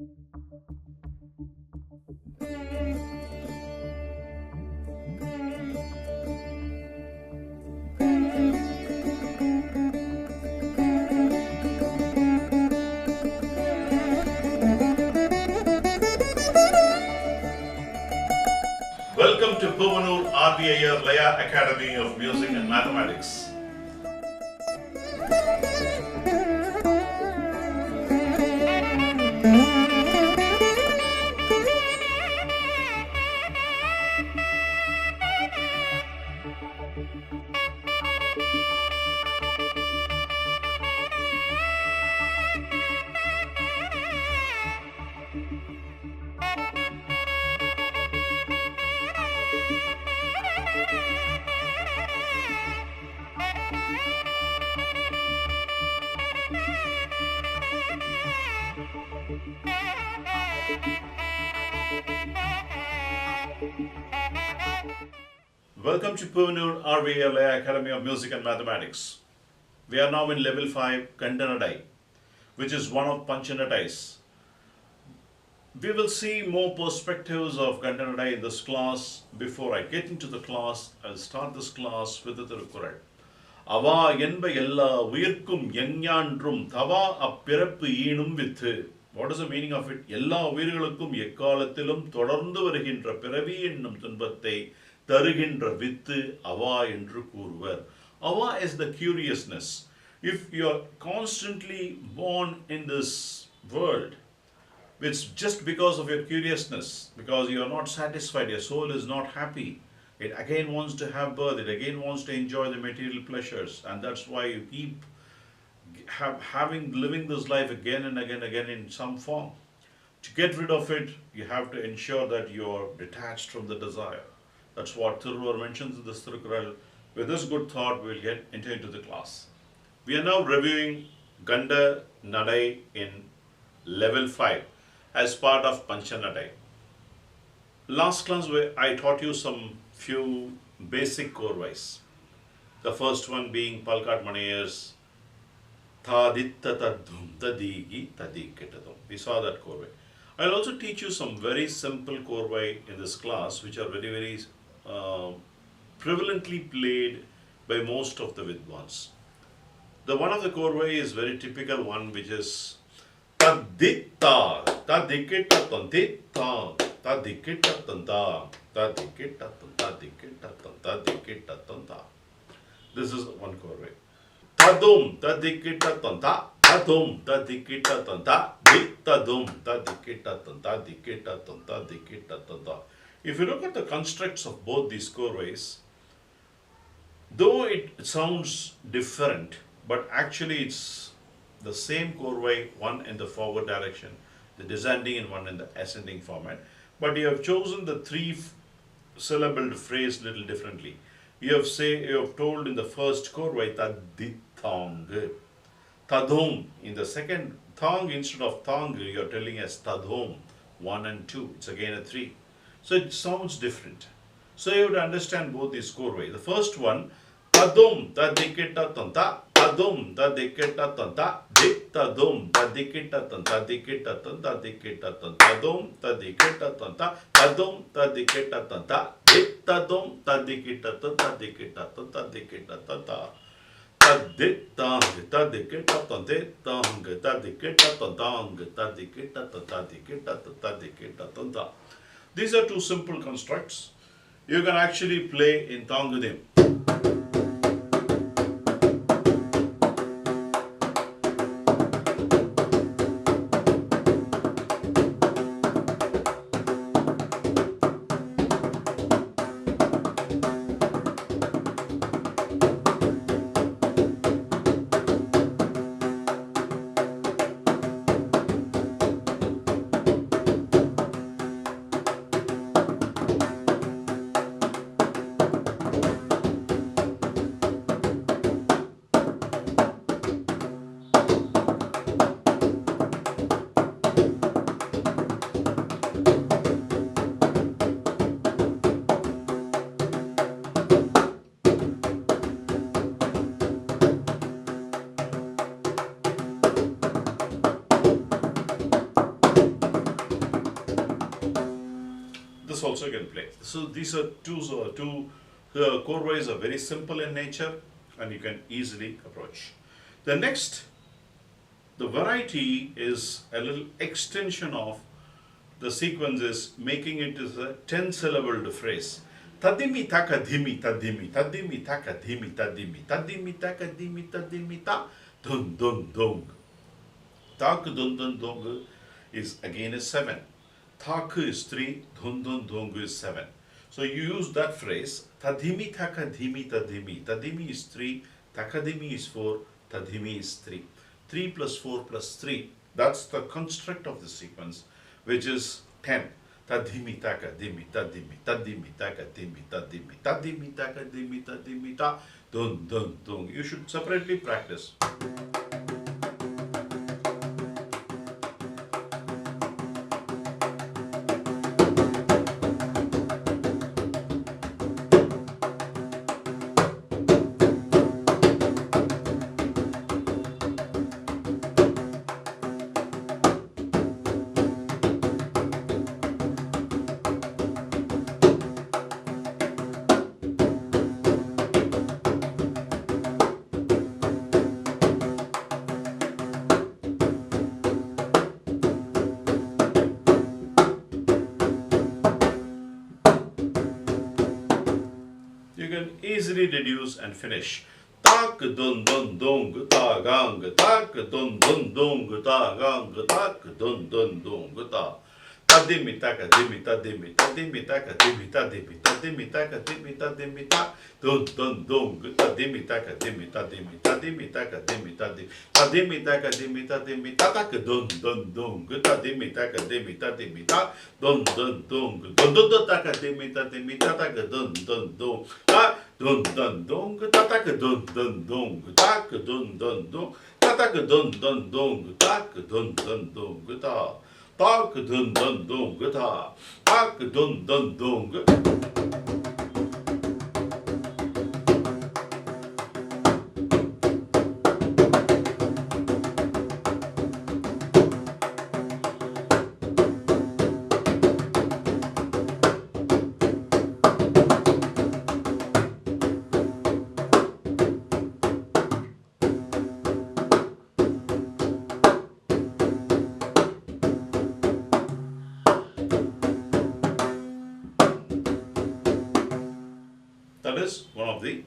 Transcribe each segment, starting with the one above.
Welcome to Puvanur RVIR Laya Academy of Music and Mathematics. Welcome to Puvanur RVIR Laya Academy of Music and Mathematics. We are now in level 5 Kanda Nadai, which is one of Pancha Nadais. We will see more perspectives of Kanda Nadai in this class. Before I get into the class, I'll start this class with the Tirukkural. அவா என்ப எல்லா உயிர்க்கும் எஞ்ஞான்றும் தவா அப்பிறப்பு ஈனும் with. What is the meaning of it? எல்லா உயிர்களுக்கும் எக்காலத்திலும் தொடர்ந்து வருகின்ற பிறவி என்னும் துன்பத்தை தருகின்ற வித்து அவா என்று கூறுவர். Ava is the curiousness. If you are constantly born in this world, it's just because of your curiousness, because you are not satisfied, your soul is not happy. It again wants to have birth, it again wants to enjoy the material pleasures, and that's why you keep living this life again and again in some form. To get rid of it, you have to ensure that you are detached from the desire. That's what Thiruvallur mentions in this Thirukkural. With this good thought, we'll get into the class. We are now reviewing Kanda Nadai in level 5 as part of Pancha Nadai. Last class, I taught you some few basic korvais. The first one being Palkat Manayar's Thaditta Tadhum Tadigi Tadiketadum. We saw that korvai. I'll also teach you some very simple korvai in this class, which are very prevalently played by most of the Vidwans. The one of the korvai is very typical one, which is Taditta Tadiketa Tandita Tadiketa Tanda Tadiketa Tadiketa Tadiketa Tanda. This is one korvai. Tadum Tadiketa Tanda Tadum Tadiketa Tanda Dittadum Tadiketa Tanda Diketa Tanda Diketa Tanda. If you look at the constructs of both these korvais, though it sounds different, but actually it's the same korvai, one in the forward direction, the descending, and one in the ascending format. But you have chosen the three-syllabled phrase little differently. You have told in the first korvai tadithang, tadhum. In the second thang, instead of thang, you are telling as tadhum, 1 and 2. It's again a 3. So it sounds different. So you have to understand both these korvai. The first one, tadum tadiketa tanta, tadum tadiketa tanta, dittadum tadiketa tanta, diketa tanta, diketa tanta, tadum tadiketa tanta, tadum tadiketa tanta, dittadum tadiketa tanta, diketa tanta, diketa tanta. Taditang tadiketa tantitang tadiketa tantang tadiketa tanta, diketa tanta, diketa tanta. These are two simple constructs. You can actually play in Tangadim. this also you can play. So these are two chord ways are very simple in nature and you can easily approach. The next, the variety is a little extension of the sequence is making it as a 10-syllabled phrase. Tadimi taka dhimi tadimi, tadimi taka dhimi tadimi, tadimi taka dhimi tadimi ta, dun dun dung. Tak dun dun dung is again a 7. Tak is 3, dun dun dung is 7. So you use that phrase, tadimi taka dhimi tadimi. Tadimi is 3, takadimi is 4, tadimi is 3. 3 plus 4 plus 3. That's the construct of the sequence, which is 10. Tadimi taka dimi tadimi, tadimi taka dimi tadimi, tadimi taka dimi tadimi ta, dun dun dun. You should separately practice. You can easily deduce and finish. Tak dun dun dung ta gang, tak dun dun dung ta gang, tak dun dun dung ta. Tadimi taka dimi tadimi, tadimi taka dimi tadimi, tadimi taka dimi tadimi ta, dun dun dung tadimi taka dimi tadimi, tadimi taka dimi tadimi, tadimi taka dimi tadimi ta, tak dun dun dung tadimi taka dimi tadimi ta, dun dun dung dun dun taka dimi tadimi ta, tak dun dun dung ta, dun dun dung ta, tak dun dun dung, tak dun dun dung, ta, tak dun dun dung, tak dun dun dung ta. Tak dun dun dung ta, tak dun dun dung. That is one of the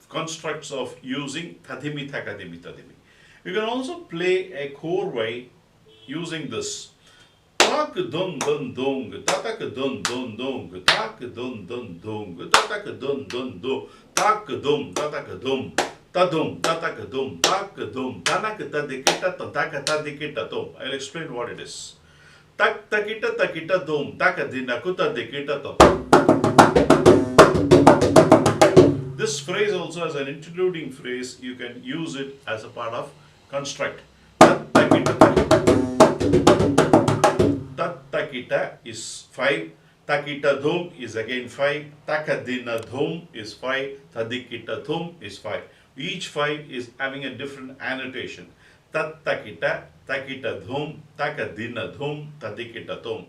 constructs of using tadimi takadimi tadimi. You can also play a chorway using this. Tak dun dun dung, tatak dun dun dung, tak dun dun dung, tatak dun dun dung, tak dum, tatak dum, tadum, tatak dum, tak dum, tanak tadikita, taka tadikita tum. I'll explain what it is. Tak takita dum, takadina kuta dikita tum. This phrase also as an interluding phrase, you can use it as a part of construct. Takita is 5, takita dhum is again 5, takadina dhum is 5, tadikita dhum is 5. Each 5 is having a different annotation. Takita, takita dhum, takadina dhum, tadikita dhum.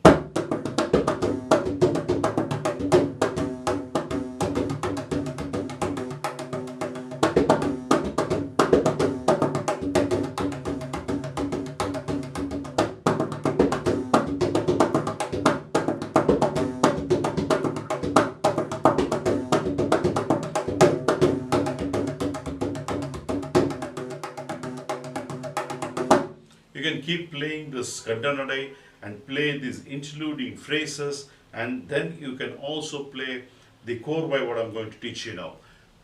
You can keep playing this Kanda Nadai and play these interluding phrases, and then you can also play the chorway what I'm going to teach you now.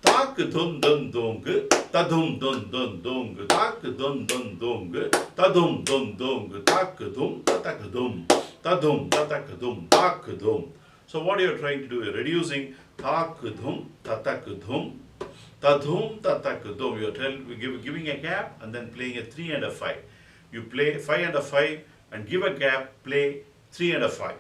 Tak dun dun dung, ta dum dun dun dung, tak dun dun dung, ta dum dun dung, tak dum, tatak dum, ta dum, tatak dum, tak dum. So what you're trying to do is reducing tak dum, tatak dum, ta dum, tatak dum. You're giving a gap and then playing a 3 and a 5. You play 5 and a 5 and give a gap, play 3 and a 5.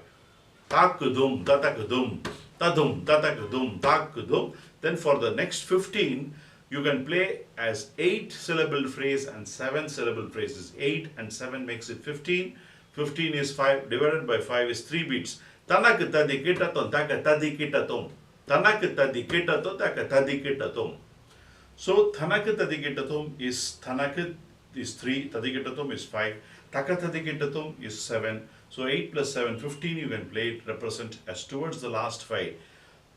Tak dum, tatak dum, ta dum, tatak dum, tak dum. Then for the next 15, you can play as 8 syllable phrase and 7 syllable phrases. 8 and 7 makes it 15. 15 is 5, divided by 5 is 3 beats. Tanak tadikitatum, taka tadikitatum. Tanak tadikitatum, taka tadikitatum. So Tanak tadikitatum is Tanak is 3, tadikitatum is 5, taka tadikitatum is 7. So 8 plus 7, 15 you can play it, represent as towards the last 5.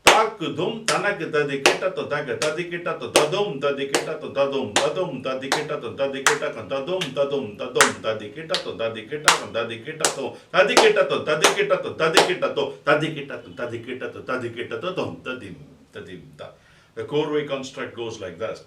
Tak dum tanak tadikita to tak tadikita to tadum tadikita to tadum tadikita to tadikita to tadum tadikita to tadikita to tadikita to tadikita to tadikita to tadikita to tadikita to tadikita to tadim ta. The chorway construct goes like this.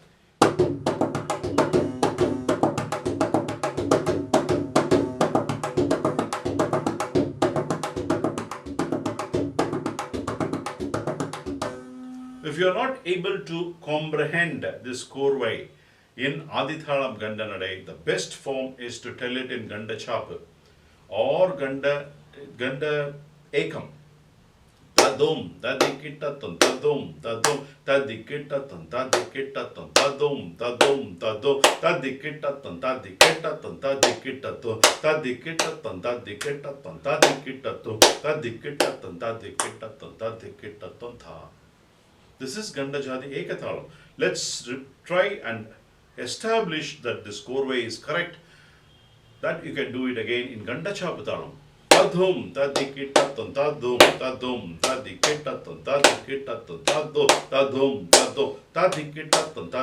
If you are not able to comprehend this chorway in Adithalam Ganda Nadai, the best form is to tell it in Ganda Chapa or Ganda Ekam. Tadum, tadikitatum, tadum, tadikitatum, tadikitatum, tadum, tadikitatum, tadikitatum, tadikitatum, tha. This is Ganda Jadi Ekathalam. Let's try and establish that this chorway is correct. That you can do it again in Ganda Chapathalam. Tadhum, tadikitatum, tadum, tadikitatum, tadikitatum, tadum, tadikitatum,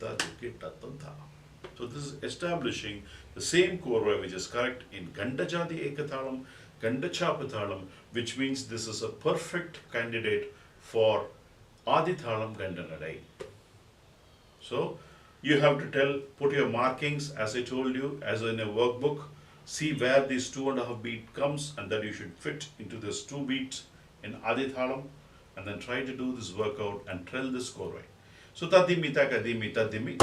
tadikitatum, tha. So this is establishing the same chorway which is correct in Ganda Jadi Ekathalam, Ganda Chapathalam, which means this is a perfect candidate for Adithalam Ganda Nadai. So you have to put your markings as I told you, as in a workbook, see where this 2.5 beat comes and that you should fit into this 2 beats in Adithalam, and then try to do this workout and trill this chorway. So tadimi takadimi tadimi.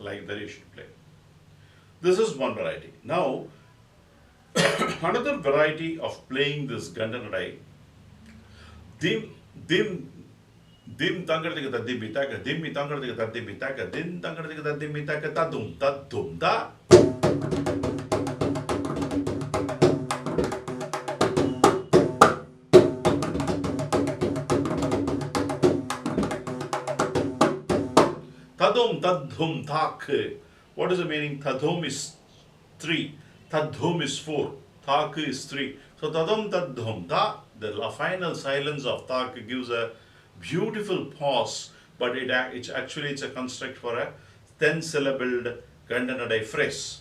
Like that you should play. This is one variety. Now, another variety of playing this Ganda Nadai, dim tangadika tadim mitaka, dim tangadika tadim mitaka, dim tangadika tadim mitaka, tadum da. Tadum tadhum thak. What is the meaning? Tadhum is 3, tadhum is 4, thak is 3. So tadum tadhum tha, the final silence of thak gives a beautiful pause, but it's a construct for a 10-syllabled Ganda Nadai phrase.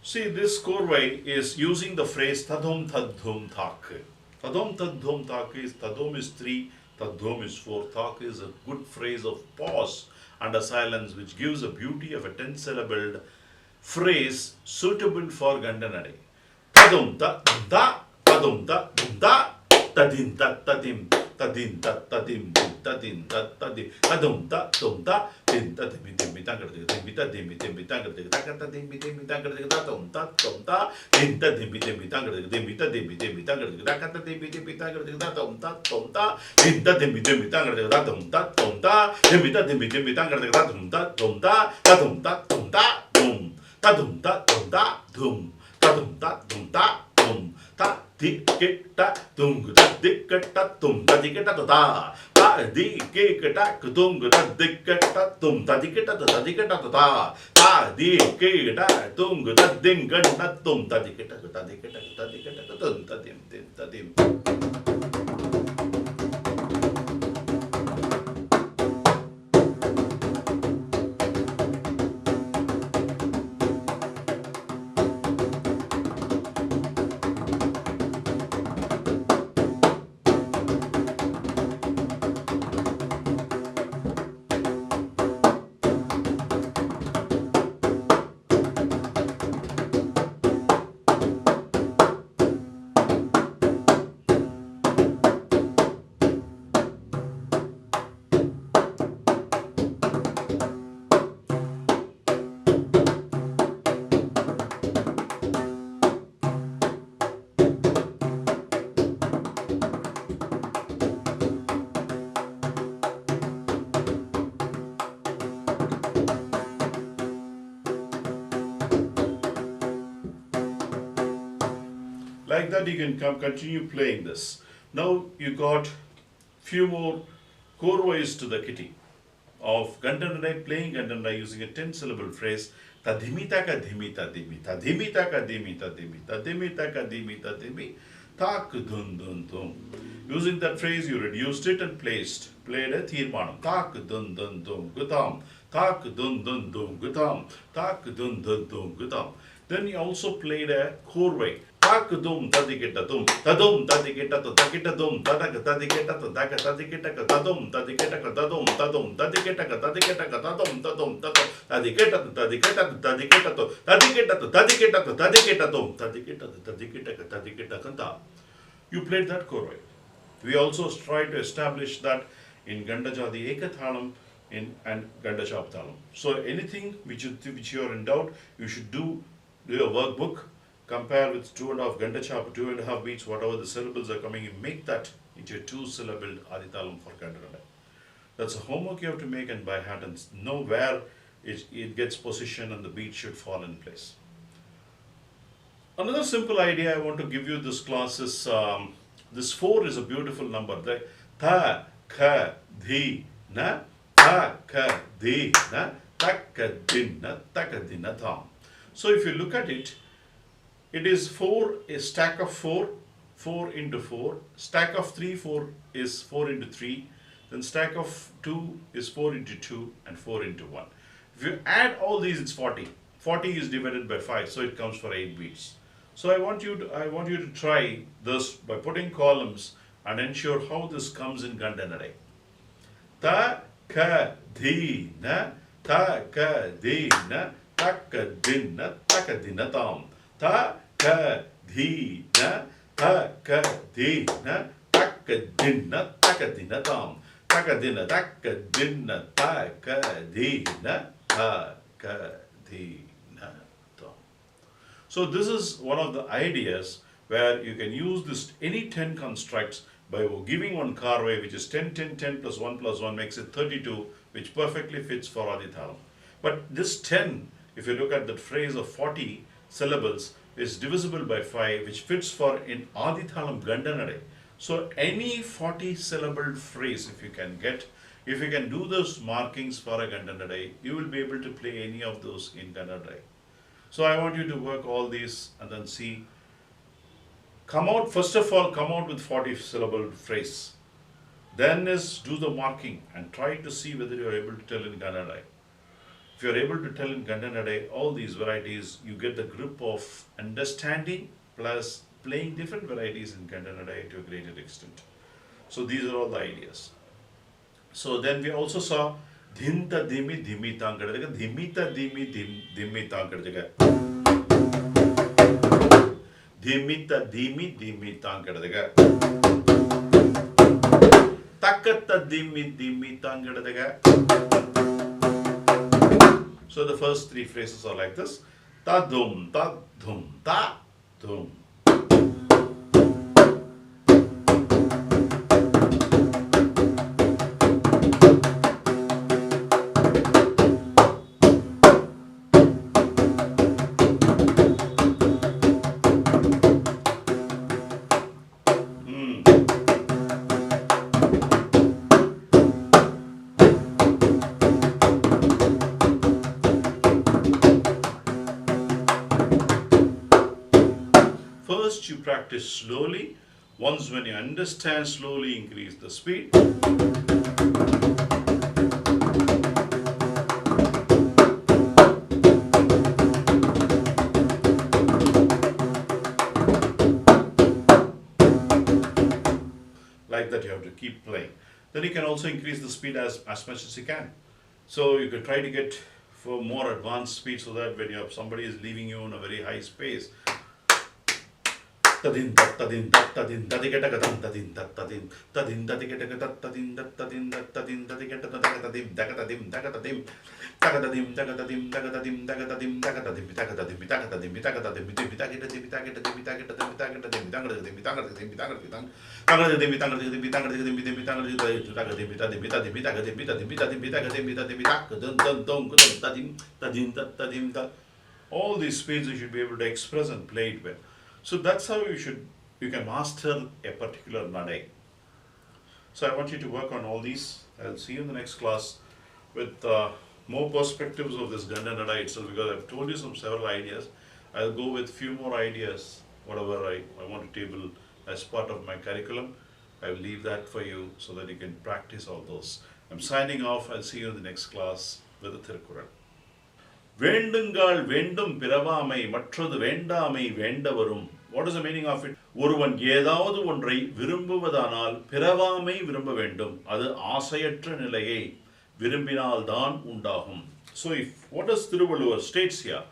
See, this chorway is using the phrase tadhum tadhum thak. Tadhum tadhum thak is, tadhum is 3, tadhum is 4, thak is a good phrase of pause and a silence which gives a beauty of a 10-syllabled phrase suitable for Ganda Nadai. Tadum da tadum da tadim da tadim tadin da tadim tadin da tadim tadum da din da dim tangadika dim tangadika takata dim tangadika tatum da din da dim tangadika dim tangadika takata dim tangadika tatum da din da dim tangadika tatum da dim da dim tangadika tatum da dum tadum da dum ta diketa tung da diketa tum da diketa ta diketa tung da diketa tum da diketa ta diketa tung da dingeta tum da diketa tum da dim. Like that you can continue playing this. Now you got few more chorways to the kitty of Kanda Nadai, playing Kanda Nadai using a 10 syllable phrase. Tadhimita ka dhimita dhimi, tadhimita ka dhimita dhimi, tadhimita ka dhimita dhimi, tak dun dun dun. Using that phrase, you reduced it and played a thirmanam. Tak dun dun dun gutam, tak dun dun dun gutam, tak dun dun dun gutam. Then you also played a chorway. Tak dum tadiketa dum, tadum tadiketa to takita dum, tadak tadiketa to daka tadiketa ka tadum tadiketa ka tadum tadum tadiketa ka tadiketa ka tadum tadum tadum tadiketa to tadiketa to tadiketa to tadiketa to tadiketa to tadiketa dum tadiketa to tadiketa ka tadiketa kanta. You played that chorway. We also tried to establish that in Gandajadi Ekathalam and Ganda Shapthalam. So anything which you are in doubt, you should do a workbook, compare with 2.5 Ganda Chapa, 2.5 beats, whatever the syllables are coming, you make that into a 2-syllable Adithalam for Kanda Nadai. That's a homework you have to make and by heart and know where it gets position and the beat should fall in place. Another simple idea I want to give you this class is this 4 is a beautiful number. The tha, kha, dhi, na, tha, kha, dhi, na, taka, din, na, taka, din, na, tham. So if you look at it, it is 4, a stack of 4, 4 into 4, stack of 3, 4 is 4 into 3, then stack of 2 is 4 into 2 and 4 into 1. If you add all these, it's 40. 40 is divided by 5, so it comes for 8 beats. So I want you to try this by putting columns and ensure how this comes in Kanda Nadai. Ta, ka, dhi, na, ta, ka, dhi, na, taka, din, na, taka, din, na, tam. Ta, ka, dhi, na, ta, ka, dhi, na, taka, din, na, taka, din, na, tam. Taka, din, na, taka, din, na, ta, ka, dhi, na, ta, ka, dhi, na, tam. So this is one of the ideas where you can use this any 10 constructs by giving one carway, which is 10, 10, 10 plus 1 plus 1 makes it 32, which perfectly fits for Adithalam. But this 10, if you look at that phrase of 40 syllables, is divisible by 5, which fits for in Adithalam Kanda Nadai. So any 40 syllable phrase, if you can do those markings for a Kanda Nadai, you will be able to play any of those in Kanda Nadai. So I want you to work all these and then see. First of all, come out with 40 syllable phrase. Then do the marking and try to see whether you are able to tell in Kanda Nadai. If you are able to tell in Kanda Nadai all these varieties, you get the grip of understanding plus playing different varieties in Kanda Nadai to a greater extent. So these are all the ideas. So then we also saw Dhinta Dhimi Dhimi Tankadaga, Dhimita Dhimi Dhimi Tankadaga. Dhimita Dhimi Dhimi Tankadaga. Takata Dhimi Dhimi Tankadaga. So the first 3 phrases are like this. Ta dum, ta dum, ta dum. First you practice slowly. Once when you understand, slowly increase the speed. Like that you have to keep playing. Then you can also increase the speed as much as you can. So you can try to get for more advanced speed so that when somebody is leaving you in a very high space, tadin tadin tadin tadiketakatam tadin tadin tadin tadiketakatam tadin tadin tadin tadiketakatam tadin tadin takatadim takatadim takatadim takatadim takatadim takatadim takatadim takatadim takatadim takatadim takatadim takatadim. All these speeds you should be able to express and play it well. So that's how you can master a particular Nadai. So I want you to work on all these. I'll see you in the next class with more perspectives of this Kanda Nadai itself, because I've told you several ideas. I'll go with few more ideas, whatever I want to table as part of my curriculum. I will leave that for you so that you can practice all those. I'm signing off. I'll see you in the next class with the Thirukkural. வேண்டுங்கால் வேண்டும் பிறவாமை மற்றது வேண்டாமை வேண்ட வரும். What is the meaning of it? ஒருவன் ஏதாவது ஒன்றை விரும்புவதானால் பிறவாமை விரும்ப வேண்டும். அது ஆசையற்ற நிலையை விரும்பினால்தான் உண்டாகும். So what does Thiruvalluvar states here?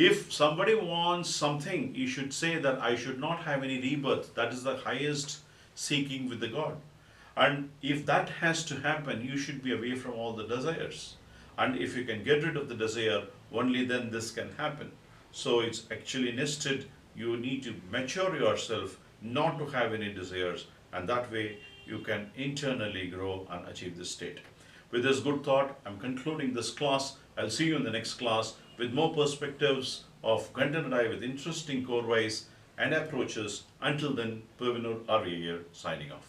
If somebody wants something, he should say that I should not have any rebirth. That is the highest seeking with the God. And if that has to happen, you should be away from all the desires. And if you can get rid of the desire, only then this can happen. So it's actually nested. You need to mature yourself not to have any desires, and that way you can internally grow and achieve this state. With this good thought, I'm concluding this class. I'll see you in the next class with more perspectives of Kanda Nadai with interesting core-wise and approaches. Until then, Pervinur Arya signing off.